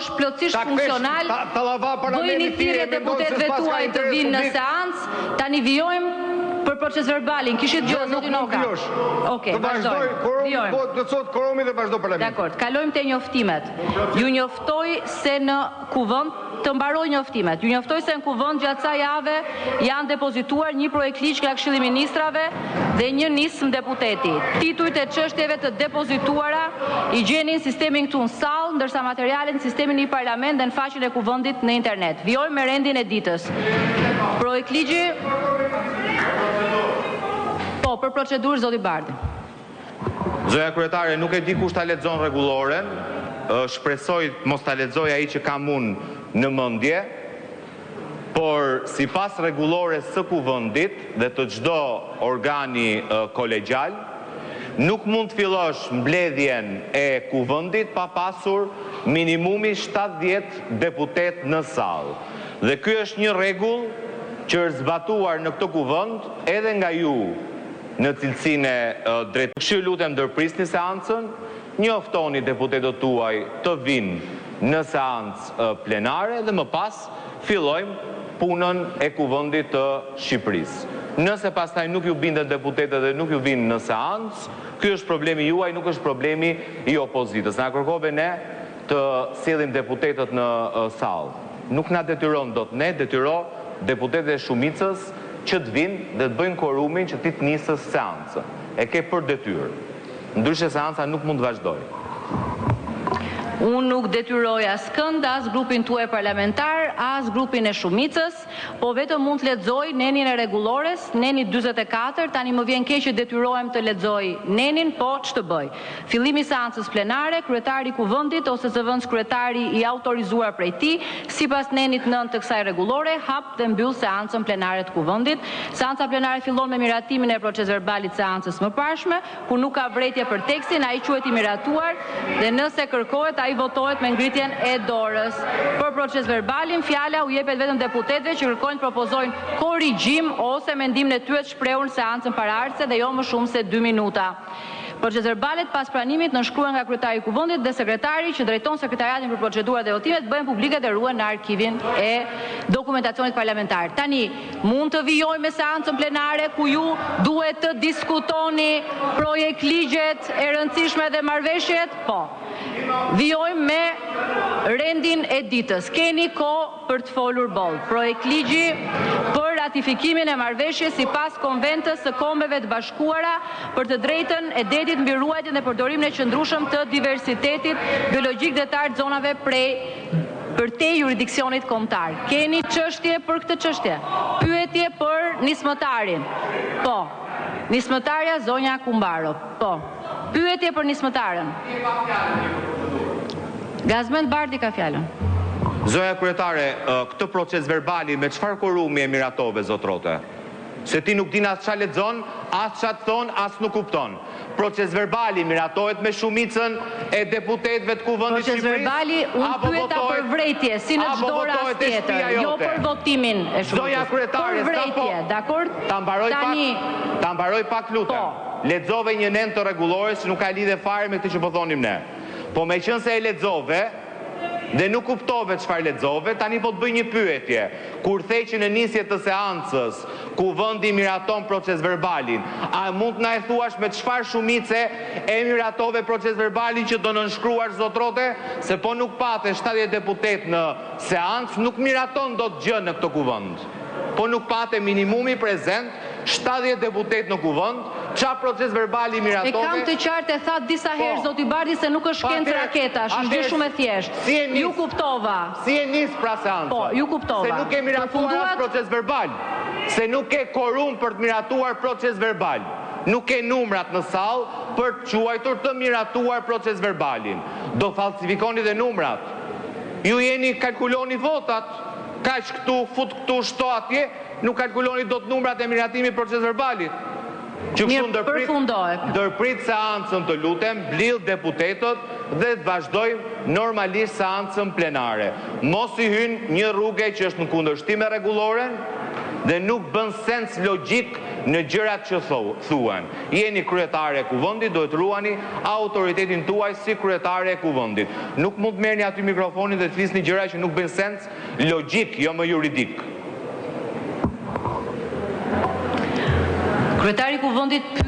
është plotësisht funksional. Bëjni thirrje deputetëve tuaj të vinë në seancë, tani vijojmë për proces verbalin. Kishit gjë zotin Oka. Okej, vazhdojmë. Po të thot kvorumi dhe vazhdo parlamenti. Dakor, kalojmë te njoftimet. Ju njoftoj se në kuvend të mbaroj njoftimet. Ju njoftoj se në kuvend gjatë kësaj jave janë depozituar një projekt ligj nga Këshilli i Ministrave dhe një nismë deputeti. Titujt e çështjeve të depozituara i gjeni në sistemin këtu në sallë, ndërsa materialet në sistemin i parlament dhe në faqen e kuvendit në internet. Vijojmë me rendin e ditës. Projekt ligji Po, për procedurë, zoti Bardi. Zoja kryetare, nuk e di kush ta lexon rregulloren, shpresoj mos ta lexoj ai që kam unë në mendje, por sipas rregullores së kuvendit dhe të çdo organi kolegjal, nuk mund të fillosh mbledhjen e kuvendit pa pasur minimumi 70 deputet në sallë. Dhe ky është një rregull që është zbatuar në këtë kuvend edhe nga ju në cilësinë e drejtë. Kështu lutem ndërprisni seancën, njoftoni deputetët tuaj të vinë në seancë plenare dhe më pas fillojmë punën e kuvendit të Shqipërisë. Nëse pastaj nuk ju binden deputetët dhe nuk ju vinë në seancë, ky është problemi juaj, nuk është problemi i opozitës. Na kërkove ne të sillim deputetët në sallë. Nuk na detyron dot, ne detyro deputetët e shumicës që të vinë dhe të bëjnë korumin që ti të nisës seancën. E ke për detyrë. Ndryshe seanca nuk mund të vazhdojë. Unë nuk detyroj askënd, as grupin tuaj parlamentar, as grupin e shumicës, po vetëm mund të lexoj nenin e rregullores, neni 44, tani më vjen keq që detyrohem të lexoj nenin, po ç'të bëj. Fillimi i seancës plenare, kryetari i kuvendit ose zëvendës kryetari i autorizuar prej tij, sipas nenit 9 të kësaj rregullore, hap dhe mbyll seancën plenare të kuvendit. Seanca plenare fillon me miratimin e procesverbalit të seancës më parshme, ku nuk ka vërejtje për tekstin, ai quhet i miratuar dhe nëse kërkohet ai votohet me ngritjen e dorës. Për procesverbalin, fjala u jepet vetëm deputetëve që kërkojnë të propozojnë korrigjim ose mendimin e tyre të shprehur në seancën paraardhëse dhe jo më shumë se 2 minuta. Procesverbalet pas pranimit nënshkruhen nga kryetari i kuvendit dhe sekretari që drejton sekretariatin për procedurat dhe votimet bëhen publike dhe ruhen në arkivin e dokumentacionit parlamentar. Tani, mund të vijojmë me seancën plenare ku ju duhet të diskutoni projekt ligjet e rëndësishme dhe marrëveshjet? Po. Vijojmë me rendin e ditës. Keni kohë për të folur boll. Projekt ligji për ratifikimin e marrëveshjes sipas Konventës së Kombeve të Bashkuara për të drejtën e detit mbi ruajtjen dhe përdorimin e qëndrueshëm të diversitetit biologjik dhe të artë zonave për te jurisdiksionit kombëtar. Keni çështje për këtë çështje? Pyetje për nismëtarin? Po. Nismëtarja zonja Kumbaro? Po. Pyetje për nismëtarën? Gazmend Bardi ka fjalën. Zoja kryetare, këtë proces verbali me çfarë korumi e miratove, zotrote? Se ti nuk din as çfarë lexon, as çfarë thon, as nuk kupton. Proces verbali miratohet me shumicën e deputetëve të kuvendit të Shqipërisë. Proces verbali unë pyeta për vrejtje, si në çdo rast tjetër, jo për votimin e shumicës. Zoja kryetare, për vrejtje, dakor? Ta mbaroj pak lutem. Lexove një nen të rregullores që nuk ka lidhje fare me këtë që po thonim ne. Po meqense e lexove dhe nuk kuptove çfarë lexove, tani po të bëj një pyetje. Kur the që në nisje të seancës kuvendi miraton procesverbalin, a mund na e thuash me çfarë shumice e miratove procesverbalin që do nënshkruar, zotrote? Se po nuk pate 70 deputet në seancë, nuk miraton dot gjë në këtë kuvend. Po nuk pate minimumi prezent 70 deputet në kuvend, qa proces verbali miratove... E kam të qartë e thatë disa herë, zoti Bardi, se nuk është kënd raketash, është gjë shumë e thjeshtë. Ju kuptova. Si e nis pra seanca? Po, ju kuptova. Se nuk e miratuar as proces verbal. Se nuk e korum për të miratuar proces verbal. Nuk e numrat në sallë për të quajtur të miratuar proces verbalin. Do falsifikoni dhe numrat. Ju jeni kalkuloni votat, kaq këtu, fut këtu, shto atje, nuk kalkuloni do të numrat e miratimi proces verbalit. Që kështu ndërprit seancën të lutem, mblidh deputetët dhe të vazhdojmë normalisht seancën plenare. Mos i hyn një rrugë që është në kundërshtim me rregulloren dhe nuk bën sens logjik në gjërat që thuan. Jeni kryetare e kuvendit, duhet ruani autoritetin tuaj si kryetare e kuvendit. Nuk mund të merrni aty mikrofonin dhe të flisni gjëra që nuk bëjnë sens logjik, jo më juridik. Kryetari i kuvendit